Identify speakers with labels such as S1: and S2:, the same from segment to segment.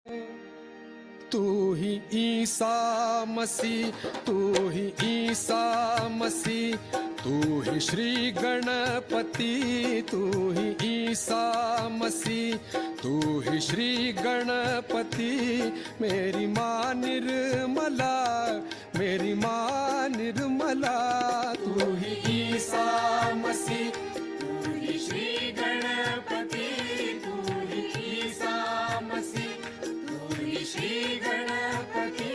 S1: तू ही ईसा मसीह, तू ही ईसा मसीह, तू ही श्री गणपति, तू ही ईसा मसीह, तू ही श्री गणपति। मेरी माँ निर्मला, मेरी माँ निर्मला, तू ही ईसा मसीह,
S2: तू ही श्री गणपति, तू ही ईसा मसीह, तू ही श्री गणपति।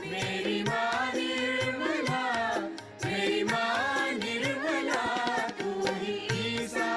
S2: मेरी माँ निर्मला, मेरी माँ निर्मला, तू ही ईसा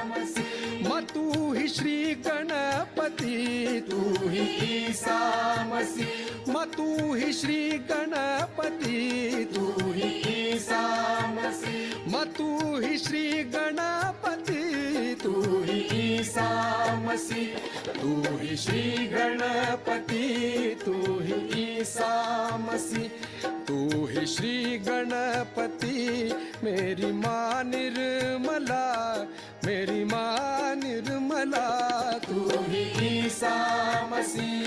S2: मसीह।
S1: माँ तू ही श्री गणपति, तू ही ईसा मसीह, माँ तू ही श्री गणपति, तू ही ईसा मसीह, माँ तू ही श्री गणपति, तू ही ईसा मसीह, तू ही श्री गणपति, तू ही ईसा मसीह, तू ही श्री गणपति। मेरी माँ निर्मला, मेरी माँ निर्मला, तू ही ईसा मसीह।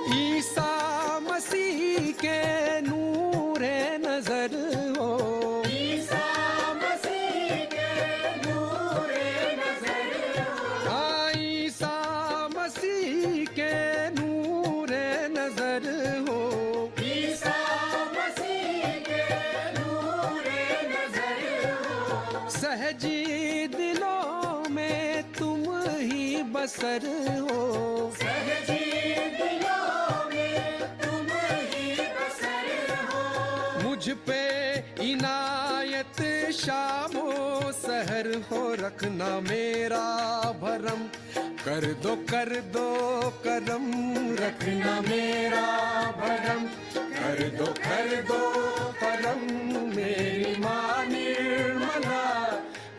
S1: ईसा मसीह के नूरे नजर हो,
S2: ईसा मसीह के नूरे नजर हो।
S1: हाँ ईसा मसीह के नूरे नजर हो,
S2: ईसा मसीह के नूरे नजर हो।
S1: सहजी दिलों में तुम ही बसर हो,
S2: सहजी दिलों में तुम ही बसर हो।
S1: मुझ पे इनायत शामो सहर हो, रखना मेरा भरम, कर दो करम, रखना मेरा भरम, कर दो करम। मेरी माँ निर्मला,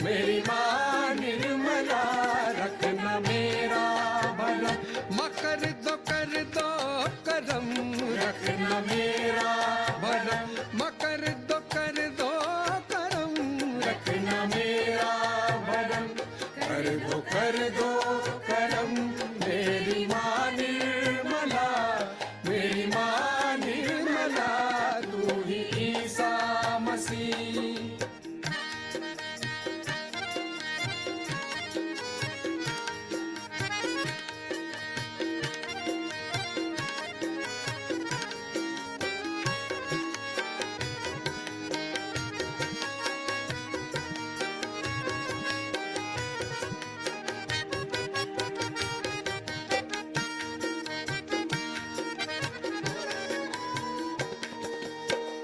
S1: मेरी माँ निर्मला, रखना मेरा भरम, माँ कर दो करम, रखना मेरा भरम, माँ कर दो करम, रखना मेरा भरम, कर दो करम। मेरी माँ निर्मला, मेरी माँ निर्मला, तू ही ईसा मसीह।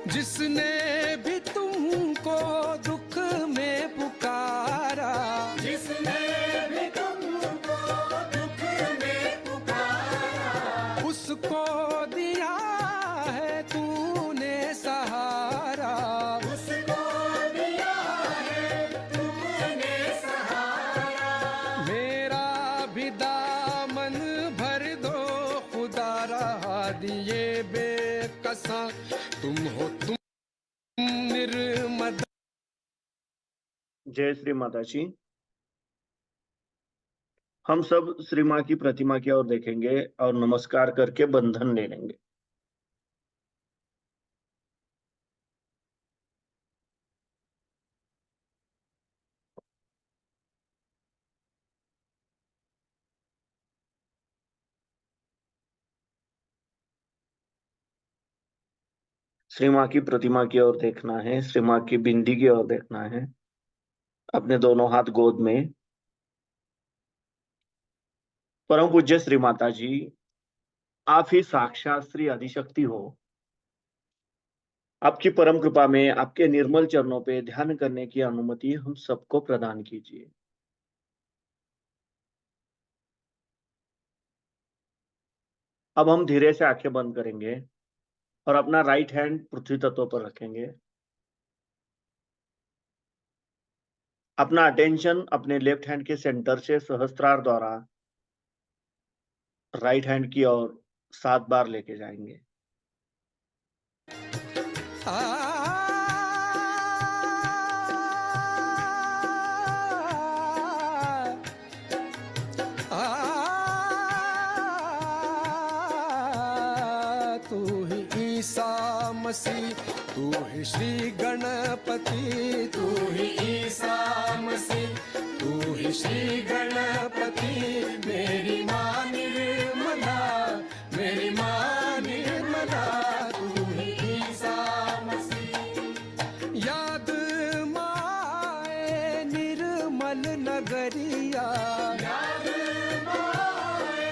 S1: जिसने भी तुमको दुख में पुकारा,
S2: जिसने भी तुमको दुख में पुकारा,
S1: उसको दिया है तूने सहारा।
S2: उसको दिया है तुमने सहारा।
S1: मेरा भी दामन भर दो खुदा, रहा दिए बेकसा तुम हो, तुम निर्मद।
S3: जय श्री माता जी। हम सब श्री माँ की प्रतिमा की ओर देखेंगे और नमस्कार करके बंधन ले लेंगे। श्री माँ की प्रतिमा की ओर देखना है, श्री माँ की बिंदी की ओर देखना है। अपने दोनों हाथ गोद में। परम पूज्य श्री माता जी, आप ही साक्षात श्री आदिशक्ति हो। आपकी परम कृपा में आपके निर्मल चरणों पे ध्यान करने की अनुमति हम सबको प्रदान कीजिए। अब हम धीरे से आंखें बंद करेंगे और अपना राइट हैंड पृथ्वी तत्व पर रखेंगे। अपना अटेंशन अपने लेफ्ट हैंड के सेंटर से सहस्त्रार द्वारा राइट हैंड की ओर 7 बार लेके जाएंगे।
S1: तू ही ईसा मसीह, तू ही श्री गणपति, तू ही ईसा मसीह, तू ही श्री गणपति। मेरी माँ निर्मला, मेरी माँ निर्मला, तू ही ईसा मसीह। याद माए निर्मल नगरिया,
S2: याद माए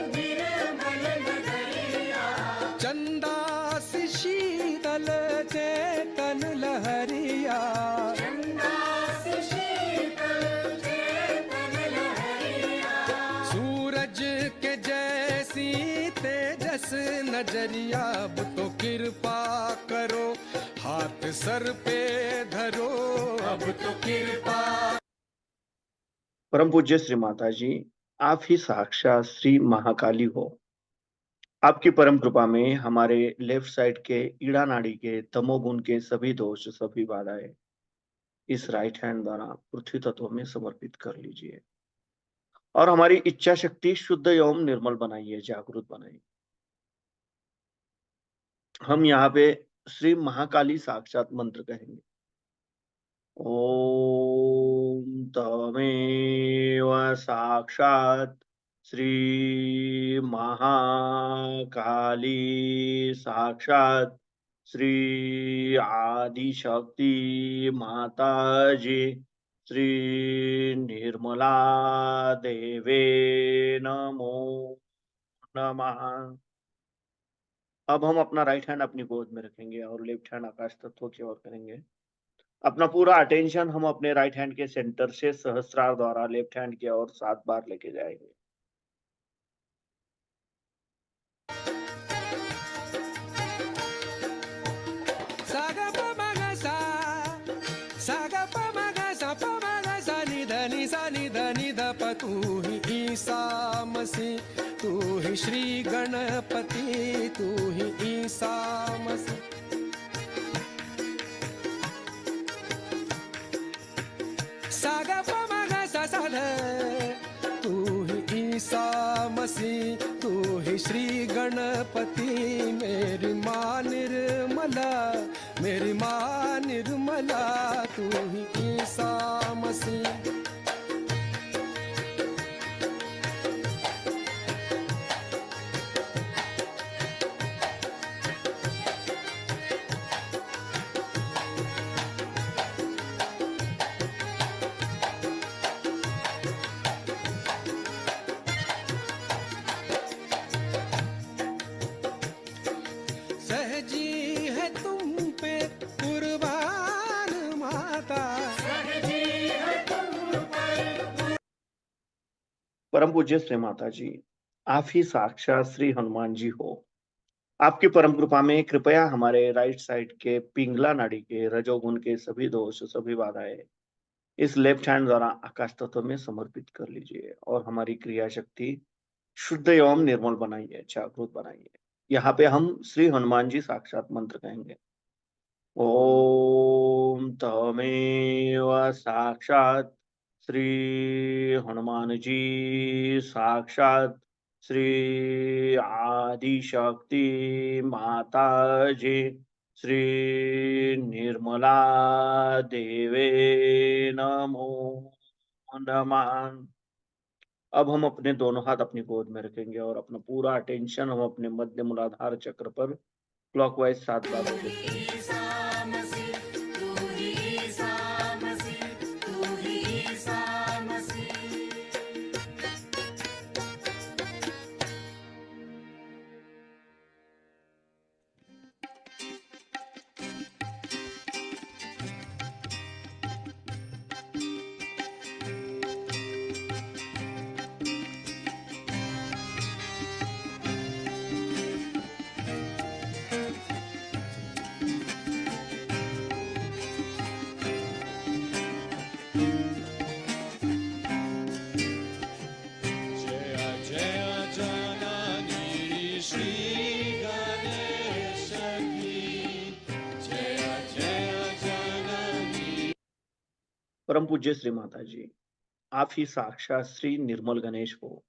S2: निर्मल नगरिया,
S1: चंदा सी शीतल चेतन लहरिया।
S2: चंदा सी शीतल चेतन लहरिया,
S1: सूरज के जैसी तेजस नजरिया। अब तो कृपा करो, हाथ सर पे धरो, अब तो कृपा।
S3: परम पूज्य श्री माता जी, आप ही साक्षात श्री महाकाली हो। आपकी परम कृपा में हमारे लेफ्ट साइड के ईड़ा नाड़ी के तमोगुण के सभी दोष, सभी बाधाएं इस राइट हैंड द्वारा पृथ्वी तत्व में समर्पित कर लीजिए और हमारी इच्छा शक्ति शुद्ध एवं निर्मल बनाइए, जागृत बनाइए। हम यहाँ पे श्री महाकाली साक्षात मंत्र कहेंगे। ओम तमेव साक्षात श्री महाकाली साक्षात श्री आदिशक्ति माता जी श्री निर्मला देवे नमो नमः। अब हम अपना राइट हैंड अपनी गोद में रखेंगे और लेफ्ट हैंड आकाश तत्व की ओर करेंगे। अपना पूरा अटेंशन हम अपने राइट हैंड के सेंटर से सहस्त्रार द्वारा लेफ्ट हैंड की ओर 7 बार लेके जाएंगे।
S1: सागा पमगा सा, सागा पमगा सा, पमगा सा नि ध प। तू ही ईसा मसीह, तू ही श्री गणपति, तू ही ईसा मसीह। सागा पमगा सा सा ध। तू ही ईसा मसीह, तू ही श्री गणपति। मेरी माँ निर्मला, मेरी माँ निर्मला, तू ही ईसा मसीह। सहजी है तुम पे कुर्बान माता,
S2: सहजी है तुम पर।
S3: परम पूज्य श्री माता जी, आप ही साक्षात श्री हनुमान जी हो। आपकी परम कृपा में कृपया हमारे राइट साइड के पिंगला नाड़ी के रजोगुण के सभी दोष, सभी बाधाएं इस लेफ्ट हैंड द्वारा आकाश तत्व में समर्पित कर लीजिए और हमारी क्रिया शक्ति शुद्ध एवं निर्मल बनाइए, जागृत बनाइए। यहाँ पे हम श्री हनुमान जी साक्षात मंत्र कहेंगे। ओम तमेव साक्षात श्री हनुमान जी साक्षात श्री आदिशक्ति माता जी श्री निर्मला देवे नमो नमः। अब हम अपने दोनों हाथ अपनी गोद में रखेंगे और अपना पूरा अटेंशन हम अपने मध्य मूलाधार चक्र पर क्लॉकवाइज 7 बार रखेंगे।
S2: ईसा मसीह, तू ही ईसा मसीह, तू ही ईसा मसीह।
S3: परम पूज्य श्री माता जी, आप ही साक्षात श्री निर्मल गणेश हो।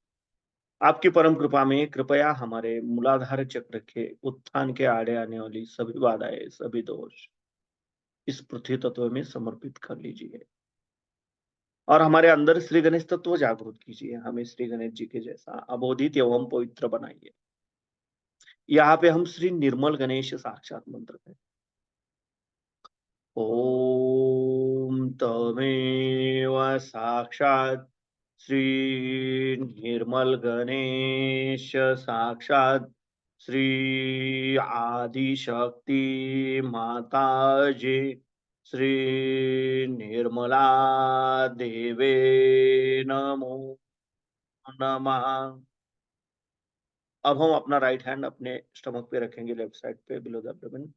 S3: आपकी परम कृपा में कृपया हमारे मूलाधार चक्र के उत्थान के आड़े आने वाली सभी बाधाएं, सभी दोष इस पृथ्वी तत्व में समर्पित कर लीजिए और हमारे अंदर श्री गणेश तत्व जागृत कीजिए। हमें श्री गणेश जी के जैसा अबोधित एवं पवित्र बनाइए। यहाँ पे हम श्री निर्मल गणेश साक्षात मंत्र है। ओम तमेव साक्षात श्री निर्मल गणेश साक्षात श्री आदिशक्ति माताजी श्री निर्मला देवे नमो नमः। अब हम अपना राइट हैंड अपने स्टमक पे रखेंगे, लेफ्ट साइड पे बिलो द एब्डोमेन।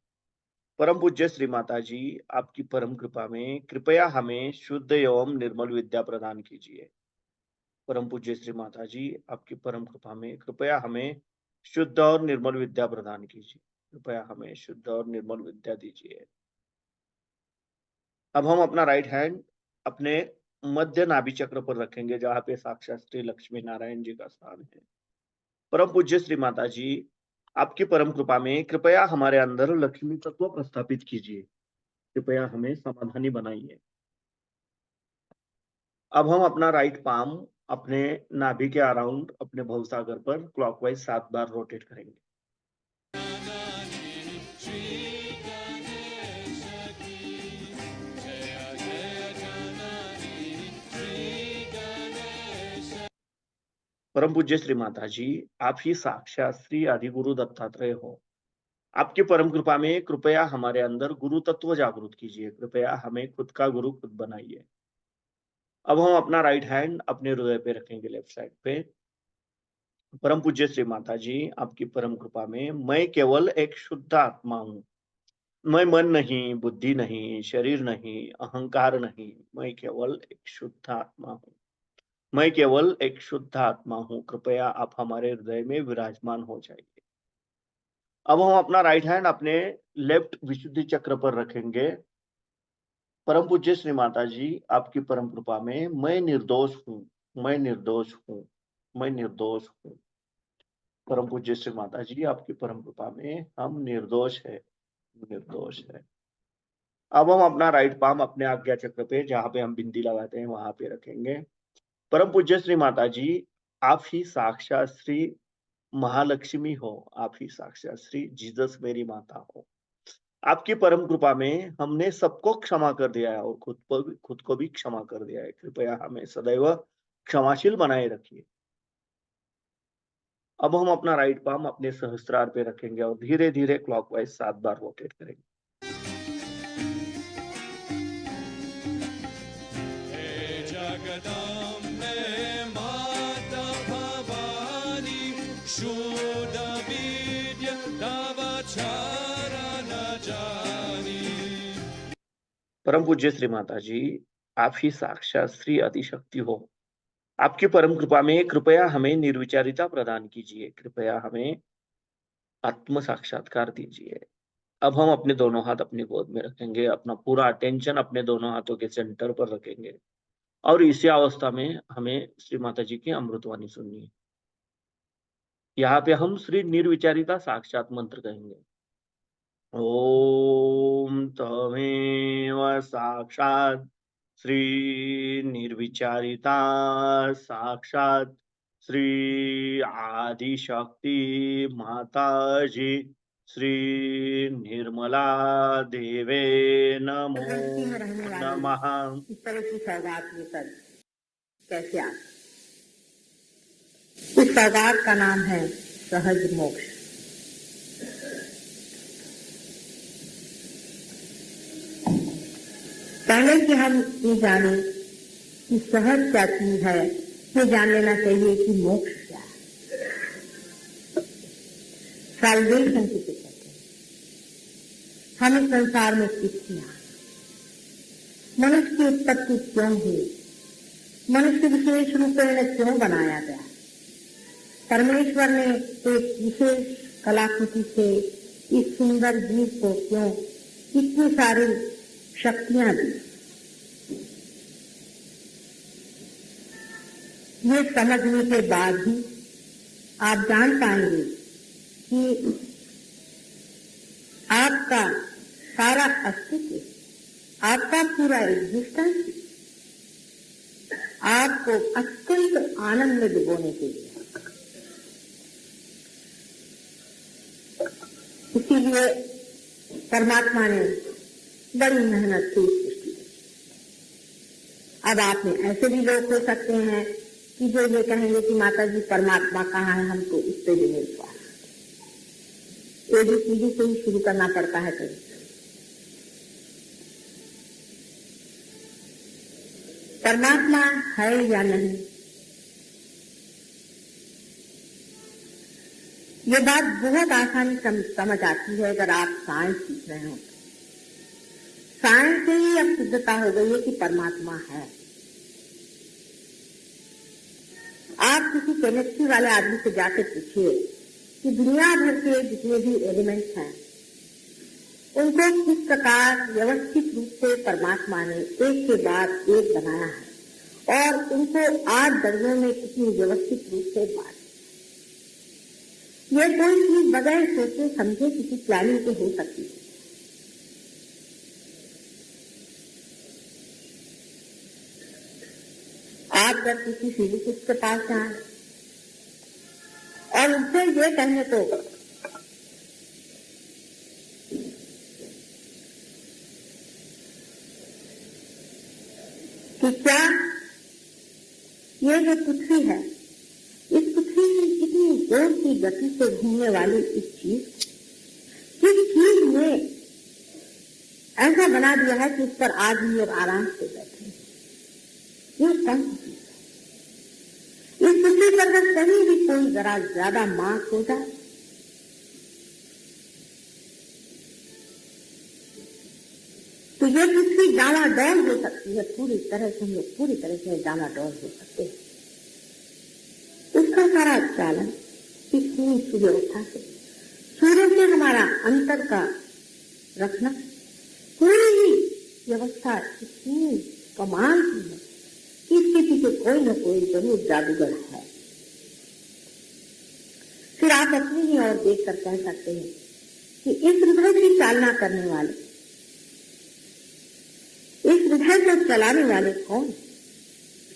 S3: परम पूज्य श्री माता जी, आपकी परम कृपा में कृपया हमें शुद्ध एवं निर्मल विद्या प्रदान कीजिए। परम पूज्य श्री माता जी, आपकी परम कृपा में कृपया हमें शुद्ध और निर्मल विद्या प्रदान कीजिए। कृपया हमें शुद्ध और निर्मल विद्या दीजिए। अब हम अपना राइट हैंड अपने मध्य नाभि चक्र पर रखेंगे, जहाँ पे साक्षात श्री लक्ष्मी नारायण जी का स्थान है। परम पूज्य श्री माता जी, आपकी परम कृपा में कृपया हमारे अंदर लक्ष्मी तत्व प्रस्थापित कीजिए। कृपया हमें समाधानी बनाइए। अब हम अपना राइट पाम अपने नाभि के अराउंड अपने भवसागर पर क्लॉकवाइज 7 बार रोटेट करेंगे। परम पूज्य श्री माता जी, आप ही साक्षात श्री आदि गुरु दत्तात्रेय हो। आपकी परम कृपा में कृपया हमारे अंदर गुरु तत्व जागृत कीजिए। कृपया हमें खुद का गुरु खुद बनाइए। अब हम अपना राइट हैंड अपने हृदय पे रखेंगे, लेफ्ट साइड पे। परम पूज्य श्री माता जी, आपकी परम कृपा में मैं केवल एक शुद्ध आत्मा हूँ। मैं मन नहीं, बुद्धि नहीं, शरीर नहीं, अहंकार नहीं, मैं केवल एक शुद्ध आत्मा हूँ। मैं केवल एक शुद्ध आत्मा हूँ। कृपया आप हमारे हृदय में विराजमान हो जाइए। अब हम अपना राइट हैंड अपने लेफ्ट विशुद्धि चक्र पर रखेंगे। परम पूज्य श्री माता जी, आपकी परम कृपा में मैं निर्दोष हूँ। मैं निर्दोष हूँ। मैं निर्दोष हूँ। परम पूज्य श्री माता जी, आपकी परम कृपा में हम निर्दोष है। निर्दोष है। अब हम अपना राइट पाम अपने आज्ञा चक्र पे, जहाँ पे हम बिंदी लगाते हैं, वहां पे रखेंगे। परम पूज्य श्री माता जी, आप ही साक्षात श्री महालक्ष्मी हो। आप ही साक्षात श्री जीसस मेरी माता हो। आपकी परम कृपा में हमने सबको क्षमा कर दिया है और खुद को भी क्षमा कर दिया है। कृपया हमें सदैव क्षमाशील बनाए रखिए। अब हम अपना राइट पाम अपने सहस्त्रार पे रखेंगे और धीरे धीरे क्लॉकवाइज 7 बार रोटेट करेंगे।
S1: जगदम्बे माता भवानी शुद्ध विद्या तव चरण जानी।
S3: परम पूज्य श्री माता जी, आप ही साक्षात श्री आदिशक्ति हो। आपकी परम कृपा में कृपया हमें निर्विचारिता प्रदान कीजिए। कृपया हमें आत्म साक्षात्कार दीजिए। अब हम अपने दोनों हाथ अपनी गोद में रखेंगे, अपना पूरा अटेंशन अपने दोनों हाथों के सेंटर पर रखेंगे और इसी अवस्था में हमें श्री माता जी की अमृतवाणी सुननी है। यहाँ पे हम श्री निर्विचारिता साक्षात मंत्र कहेंगे। ओम तमेव साक्षात श्री निर्विचारिता साक्षात श्री आदिशक्ति माताजी श्री निर्मला देवे नमो नमः।
S4: इस तरह की सौगात ये सब कैसे आ इस सौगात का नाम है सहज मोक्ष। पहले कि हम ये जाने कि सहज क्या चीज है, ये जान लेना चाहिए कि मोक्ष क्या है। साल्वेशन किसे कहते हैं? हम इस संसार में किसकी आए, मनुष्य की उत्पत्ति क्यों हुई, मनुष्य विशेष रूप में क्यों बनाया गया। परमेश्वर ने एक विशेष कलाकृति से इस सुंदर जीव को क्यों इतनी सारी शक्तियां दी। ये समझने के बाद ही आप जान पाएंगे कि आपका सारा अस्तित्व, आपका पूरा एग्जिस्टेंस आपको अत्यंत आनंद में डुबोने के लिए। इसीलिए परमात्मा ने बड़ी मेहनत से सृष्टि की। अब आप में ऐसे भी लोग हो सकते हैं कि जो ये कहेंगे कि माता जी परमात्मा कहाँ है, हमको इस पे भी विश्वास। एबीसीडी से ही शुरू करना पड़ता है कभी। परमात्मा है या नहीं, ये बात बहुत आसानी समझ आती है अगर आप साइंस सीख रहे हो। साइंस से ही अब सिद्धता हो गई है कि परमात्मा है। आप किसी केमिस्ट्री वाले आदमी से जाकर पूछिए कि दुनिया भर के जितने भी एलिमेंट्स हैं उनको किस प्रकार व्यवस्थित रूप से परमात्मा ने एक के बाद एक बनाया है और उनको 8 दर्जों में कितनी व्यवस्थित रूप से बांटा। ये कोई चीज बगैर सोचे समझे किसी प्लानिंग के हो सकती है। आप जब किसी फिजिसिस्ट के पास जाए और उनसे ये कहने को कि क्या ये जो पृथ्वी है, इस पृथ्वी में कितनी जोर की गति से घूमने वाली इस चीज ने ऐसा बना दिया है कि इस पर आदमी और आराम से बैठे। ये कौन सी चीज है? इस पृथ्वी पर अगर कहीं भी कोई जरा ज्यादा मास हो जाए तो ये पृथ्वी डामाडोल हो सकती है। पूरी तरह से हम लोग पूरी तरह से डामाडोल हो सकते हैं। उसका सारा चालन इस पूरी सुव्यवस्था से, सूर्य से हमारा अंतर का रखना, पूरी ही व्यवस्था इतनी कमाल की है कि इसके पीछे कोई न कोई जरूर जादूगर है। फिर आप अपनी ही ओर देख कर कह सकते हैं कि इस हृदय की चालना करने वाले, इस हृदय को चलाने वाले कौन?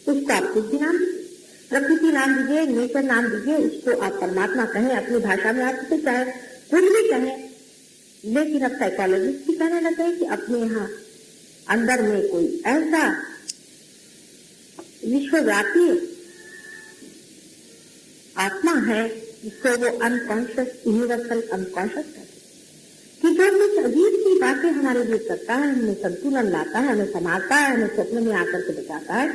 S4: उसको आप कुछ भी नाम दीजिए, प्रकृति नाम दीजिए, नेचर नाम दीजिए, उसको आप परमात्मा कहें, अपनी भाषा में आप उसे चाहे कुछ भी कहें। लेकिन अब साइकोलॉजिस्ट भी कहने लगे कि अपने यहाँ अंदर में कोई ऐसा विश्वव्यापी आत्मा है जिसको वो अनकॉन्शियस, यूनिवर्सल अनकॉन्शियस कहते हैं, कि जो कुछ अजीब सी बातें हमारे लिए करता है, हमें संतुलन लाता है, हमें संभालता है, हमें स्वप्न में आकर के बचाता है,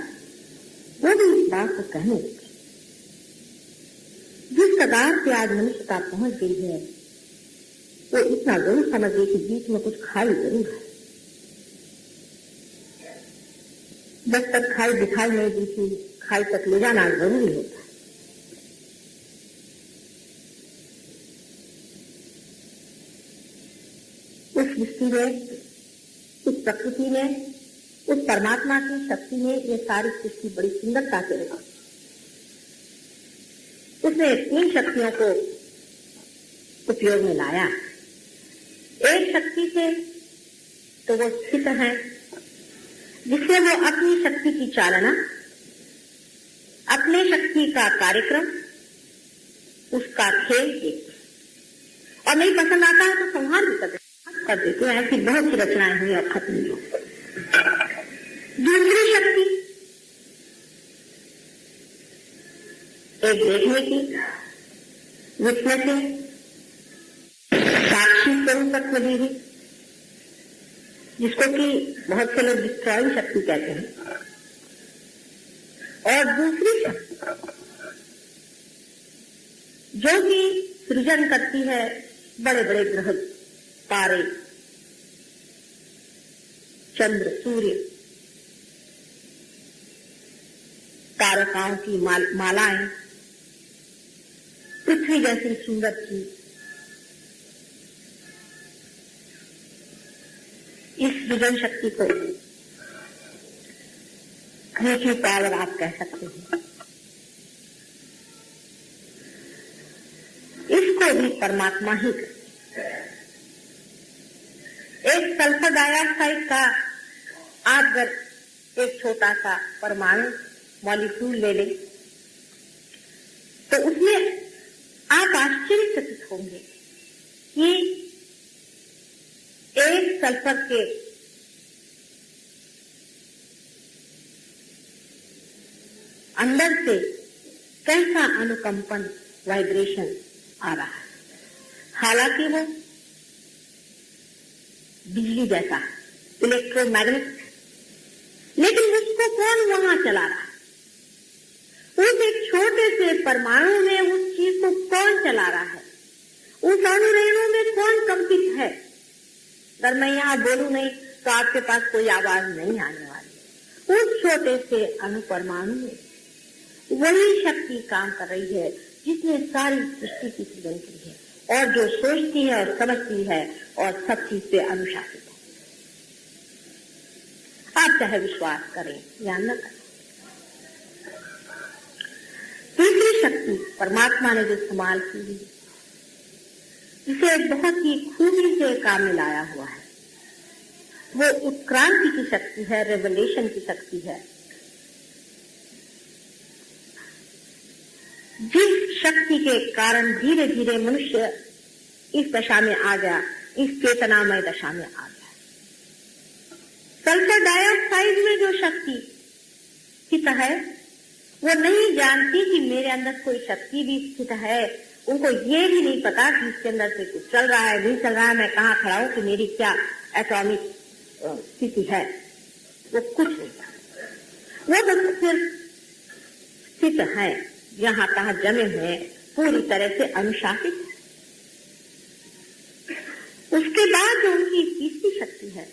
S4: वो भी इस बात को कहने लगे। जिस कगार पे आज मनुष्यता पहुंच गई है वो इतना जरूर समझिए कि बीच में कुछ खाई जरूर है। जब तक खाई दिखाई नहीं दी थी, खाई तक ले जाना जरूरी होता है। उस दृष्टि में, उस प्रकृति में, उस परमात्मा की शक्ति ने ये सारी सृष्टि बड़ी सुंदरता से रखी। उसने 3 शक्तियों को उपयोग में लाया। एक शक्ति से तो वो स्थित है जिससे वो अपनी शक्ति की चालना, अपने शक्ति का कार्यक्रम, उसका खेल देखते, और नहीं पसंद आता है तो संहार भी कर देते हैं। ऐसी बहुत सी रचनाएं हुई और खत्म हुई। दूसरी शक्ति एक देखने की, विटनेसिंग, साक्षी स्वरूप दी हुई, जिसको कि बहुत से लोग डिस्ट्रॉइंग शक्ति कहते हैं। और दूसरी शक्ति जो कि सृजन करती है बड़े बड़े ग्रह, तारे, चंद्र, सूर्य, तारकाओं की मालाएं, पृथ्वी जैसी सुंदर चीज। इस सृजन शक्ति को क्रिएटिव पावर आप कह सकते हैं। परमात्मा ही करते हैं। एक सल्फर डाइऑक्साइड का आप अगर एक छोटा सा परमाणु मॉलिक्यूल ले लें तो उसमें आप आश्चर्यचकित होंगे कि एक सल्फर के अंदर से कैसा अनुकंपन वाइब्रेशन आ रहा है। हालांकि वो बिजली जैसा इलेक्ट्रोमैग्नेटिक, लेकिन उसको कौन वहां चला रहा है? उस एक छोटे से परमाणु में उस चीज को कौन चला रहा है? उस अणुरेणु में कौन कंपित है? अगर मैं यहाँ बोलूं नहीं तो आपके पास कोई आवाज नहीं आने वाली। उस छोटे से अणु परमाणु में वही शक्ति काम कर रही है जिसने सारी सृष्टि की सृजन की है और जो सोचती है और समझती है और सब चीज पे अनुशासित है। आप चाहे विश्वास करें या न करें। तीसरी शक्ति परमात्मा ने जो इस्तेमाल की है, इसे बहुत ही खूबी से काम में लाया हुआ है। वो उत्क्रांति की शक्ति है, रेवलेशन की शक्ति है। जिस शक्ति के कारण धीरे धीरे मनुष्य इस दशा में आ गया, इस चेतनामय दशा में आ गया। सल्फर डाइऑक्साइड में जो शक्ति स्थित है वो नहीं जानती कि मेरे अंदर कोई शक्ति भी स्थित है। उनको ये भी नहीं पता कि इसके अंदर से कुछ चल रहा है, नहीं चल रहा है, मैं कहाँ खड़ा हूं, कि मेरी क्या एटॉमिक स्थिति है, वो कुछ नहीं पता। वो बस सिर्फ स्थित है, जहां तहां जमे हुए, पूरी तरह से अनुशासित है। उसके बाद जो उनकी तीसरी शक्ति है,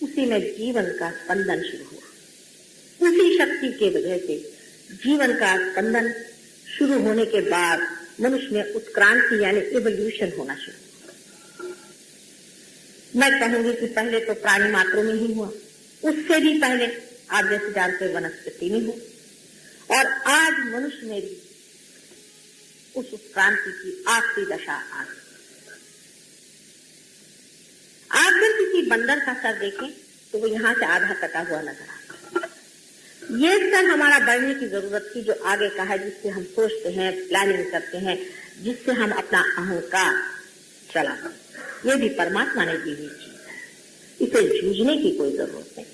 S4: उसी में जीवन का स्पंदन शुरू हुआ। उसी शक्ति के वजह से जीवन का स्पंदन शुरू होने के बाद मनुष्य में उत्क्रांति यानी इवोल्यूशन होना शुरू हुआ। मैं कहूंगी कि पहले तो प्राणी मात्रों में ही हुआ, उससे भी पहले आप जैसे जानते वनस्पति में हुआ, और आज मनुष्य में भी उस उत्क्रांति की आखिरी दशा आ गई। आप जब किसी बंदर का सर देखें तो वो यहाँ से आधा कटा हुआ नजर आता है। ये सर हमारा बढ़ने की जरूरत थी, जो आगे का है, जिससे हम सोचते हैं, प्लानिंग करते हैं, जिससे हम अपना अहंकार चलाते हैं। ये भी परमात्मा ने दी हुई चीज है। इसे जूझने की कोई जरूरत नहीं,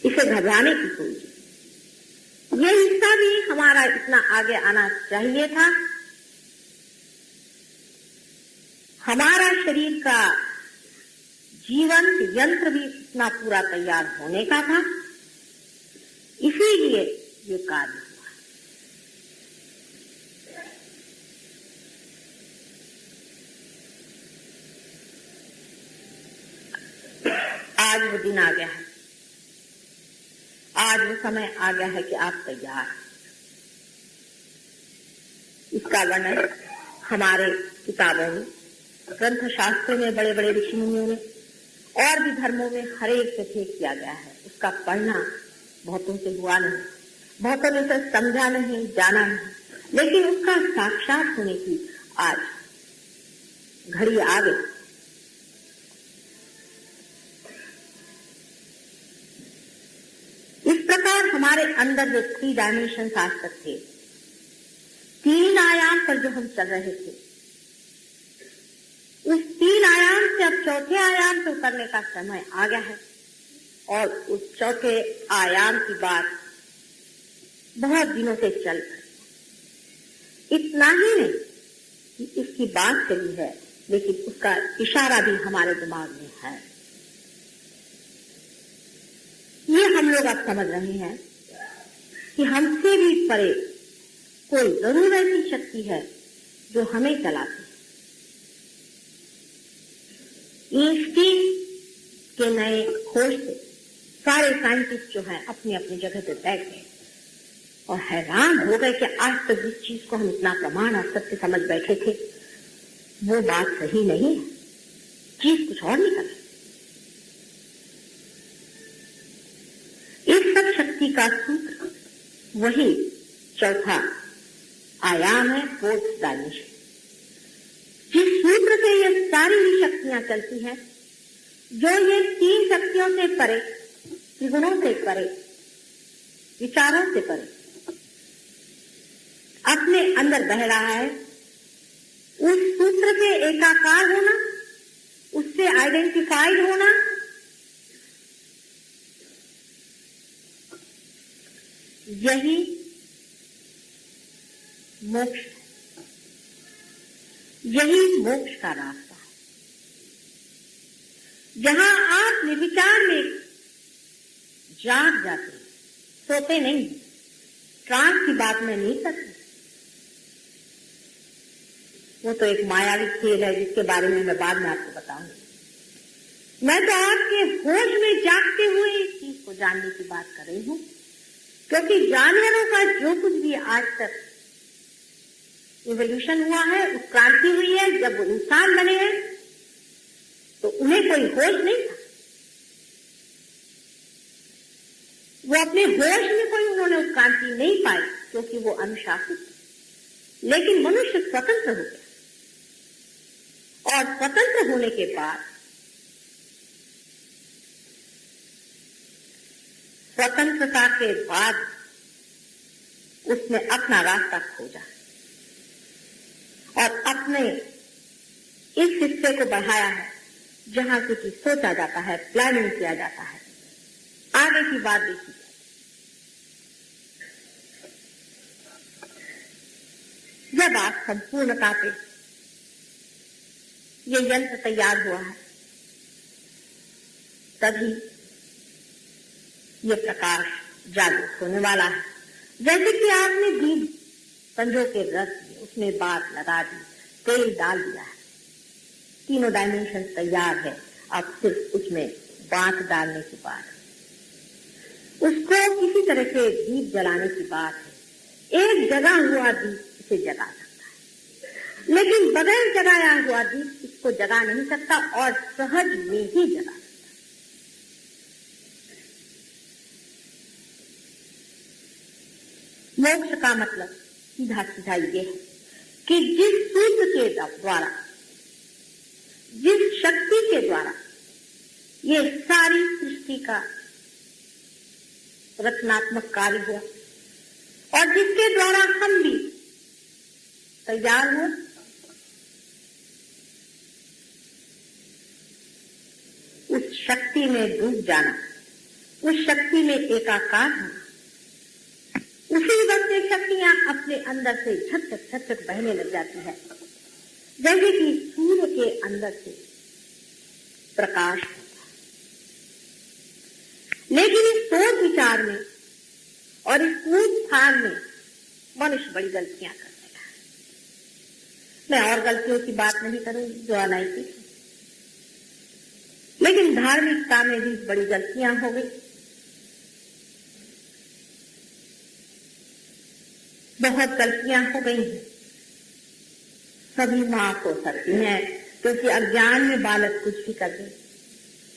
S4: इसे घबराने की कोई जरूरत। ये हिस्सा भी हमारा इतना आगे आना चाहिए था। हमारा शरीर का जीवन यंत्र भी इतना पूरा तैयार होने का था, इसीलिए ये कार्य हुआ। आज वो दिन आ गया है, आज वो समय आ गया है कि आप तैयार हैं। इसका वर्णन हमारे किताबों में, ग्रंथ शास्त्रों में, बड़े बड़े ऋषि मुनियों में और भी धर्मों में हर एक जगह किया गया है। उसका पढ़ना बहुतों से हुआ नहीं, बहुतों ने उसे समझा नहीं, जाना नहीं, लेकिन उसका साक्षात होने की आज घड़ी आ गई। इस प्रकार हमारे अंदर जो 3 डायमेंशन आज तक थे, 3 आयाम पर जो हम चल रहे थे, उस 3 आयाम से अब चौथे आयाम पे उतरने का समय आ गया है। और उस चौथे आयाम की बात बहुत दिनों से चल रही। इतना ही नहीं कि इसकी बात चली है, लेकिन उसका इशारा भी हमारे दिमाग में है। ये हम लोग अब समझ रहे हैं कि हमसे भी परे कोई जरूर ऐसी शक्ति है जो हमें चलाती है। ईंस्टीन के नए खोज से सारे साइंटिस्ट जो हैं अपनी अपनी जगह पे बैठ गए और हैरान हो गए कि आज तक जिस चीज को हम इतना प्रमाण और सत्य समझ बैठे थे, वो बात सही नहीं है, चीज कुछ और निकल। इस सब शक्ति का सूत्र वही चौथा आयाम है, फोर्थ डायमेंशन, से ये सारी ही शक्तियां चलती हैं जो ये तीन शक्तियों से परे, त्रिगुणों से परे, विचारों से परे अपने अंदर बह रहा है। उस सूत्र से एकाकार होना, उससे आइडेंटिफाइड होना, यही मोक्ष, यही मोक्ष का रास्ता है। जहां आप निर्विचार में जाग जाते हैं, सोते नहीं, ट्रांस की बात मैं नहीं करती, वो तो एक मायावी खेल है जिसके बारे में मैं बाद में आपको बताऊंगी। मैं तो आपके होश में जागते हुए इस चीज को जानने की बात कर रही हूं, क्योंकि जानवरों का जो कुछ भी आज तक इवोल्यूशन हुआ है, उत्क्रांति हुई है, जब वो इंसान बने हैं तो उन्हें कोई होश नहीं था। वो अपने होश में कोई उन्होंने उत्क्रांति नहीं पाई क्योंकि वो अनुशासित थे। लेकिन मनुष्य स्वतंत्र हो गया और स्वतंत्र होने के बाद, स्वतंत्रता के बाद उसने अपना रास्ता खोजा और अपने इस हिस्से को बढ़ाया है जहां से कि सोचा जाता है, प्लानिंग किया जाता है, आगे की बात देखी जाती है। जब आप संपूर्णता पे ये यंत्र तैयार हुआ है, तभी ये प्रकाश जागृत होने वाला है। जैसे कि आपने बीज संजो के रस में उसमें बात लगा दी, तेल डाल दिया है, तीनों डायमेंशन तैयार है। अब सिर्फ उसमें बात डालने की बात है, उसको किसी तरह से दीप जलाने की बात है। एक जगा हुआ दीप इसे जगा सकता है, लेकिन बगैर जगाया हुआ दीप इसको जगा नहीं सकता और सहज में ही जगा सकता। मोक्ष का मतलब सीधा सीधा ये है कि जिस सूत्र के द्वारा, जिस शक्ति के द्वारा ये सारी सृष्टि का रचनात्मक कार्य हुआ और जिसके द्वारा हम भी तैयार हो, उस शक्ति में डूब जाना, उस शक्ति में एकाकार होना, उसी वक्त ये शक्तियां अपने अंदर से झटझट बहने लग जाती है, जैसे कि सूर्य के अंदर से प्रकाश होता है। लेकिन इस सोच विचार में और इस कूद फाड़ में मनुष्य बड़ी गलतियां करने लगा। मैं और गलतियों की बात नहीं करूंगी जो अनैतिक है, लेकिन धार्मिकता में भी बड़ी गलतियां हो गई। बहुत गलतियां हो गई हैं, सभी माफ हो सकती हैं, क्योंकि अज्ञान में बालक कुछ भी कर दे,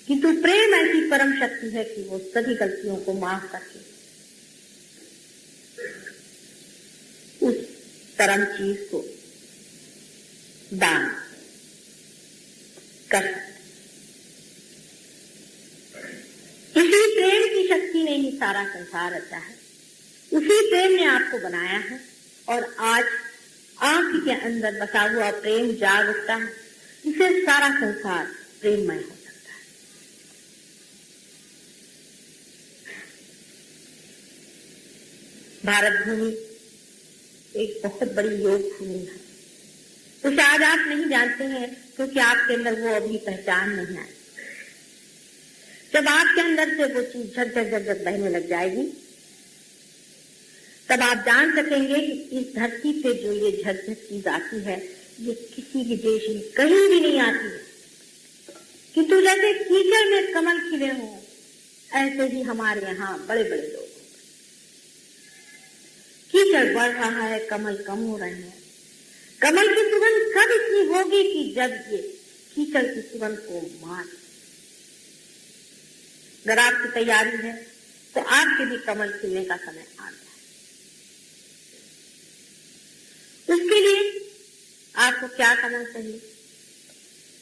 S4: किंतु प्रेम ऐसी परम शक्ति है कि वो सभी गलतियों को माफ करके उस परम चीज को दान कर सकते। इसी प्रेम की शक्ति ने ही सारा संसार रचा है, उसी प्रेम ने आपको बनाया है और आज आंख के अंदर बसा हुआ प्रेम जाग उठता है, इससे सारा संसार प्रेममय हो सकता है। भारत भूमि एक बहुत बड़ी योग भूमि है, उसे आज आप नहीं जानते हैं क्योंकि आपके अंदर वो अभी पहचान नहीं आई। जब आपके अंदर से वो चीज झकझक झकझक बहने लग जाएगी, तब आप जान सकेंगे कि इस धरती पे जो ये झकझक चीज आती है, ये किसी भी देश में कहीं भी नहीं आती है। किंतु जैसे कीचड़ में कमल खिले हों, ऐसे ही हमारे यहाँ बड़े बड़े लोग होंगे। कीचड़ बढ़ रहा है, कमल कम हो रहे हैं। कमल की सुगंध कब इतनी होगी कि जब ये कीचड़ की सुगंध को मार। अगर आपकी तैयारी है तो आपके भी कमल खिलने का समय आ गया। उसके लिए आपको क्या करना चाहिए?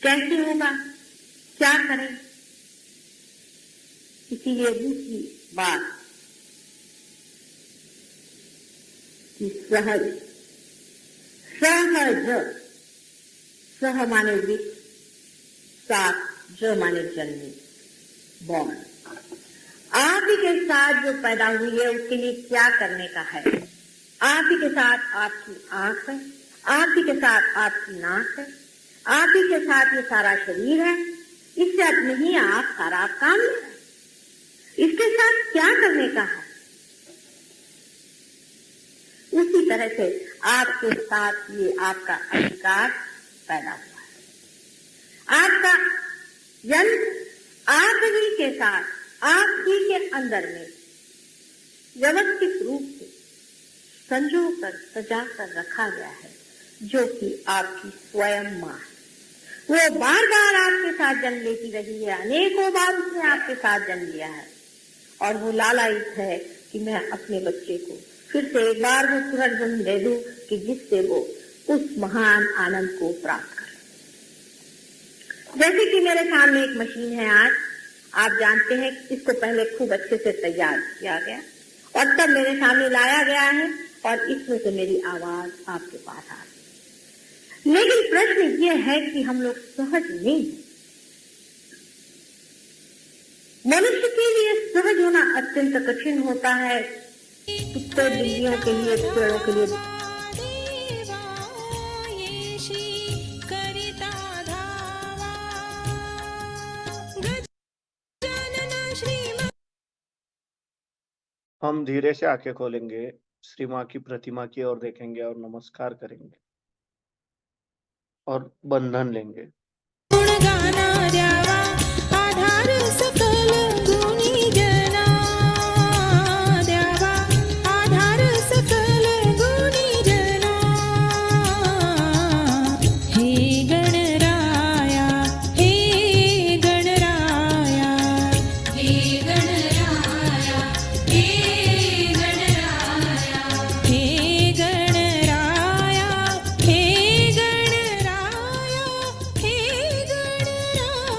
S4: कैसे होगा, क्या करें। इसीलिए दूसरी बात कि सहज, सहज, सह माने विच, साथ, ज माने जन्मे, बॉर्न। आप ही के साथ जो पैदा हुई है उसके लिए क्या करने का है। आप ही के साथ आपकी आंख है, आप ही के साथ आपकी नाक है, आप ही के साथ ये सारा शरीर है। इससे अपने ही आप सारा काम ले रहे हैं। इसके साथ क्या करने का है। उसी तरह से आपके साथ ये आपका अधिकार पैदा हुआ है। आपका जन्म आप ही के साथ, आप ही के अंदर में व्यवस्थित रूप से संजो कर, सजा कर रखा गया है, जो कि आपकी स्वयं माँ है। वो बार बार आपके साथ जन्म लेती रही है, अनेकों बार उसने आपके साथ जन्म लिया है, और वो लालायित है कि मैं अपने बच्चे को फिर से एक बार वो पुनर्जन्म दे दूं कि जिससे वो उस महान आनंद को प्राप्त करे। जैसे कि मेरे सामने एक मशीन है आज, आप जानते हैं इसको पहले खूब अच्छे से तैयार किया गया और तब मेरे सामने लाया गया है, और इसमें से मेरी आवाज आपके पास आ रही। लेकिन प्रश्न ये है कि हम लोग सहज नहीं हैं। मनुष्य के लिए सहज होना अत्यंत कठिन होता है। कुत्ते बिल्लियों के लिए, पेड़ों के लिए
S3: हम धीरे से आंखें खोलेंगे, श्री माँ की प्रतिमा की ओर देखेंगे और नमस्कार करेंगे और बंधन लेंगे।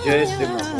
S3: जय श्री माँ।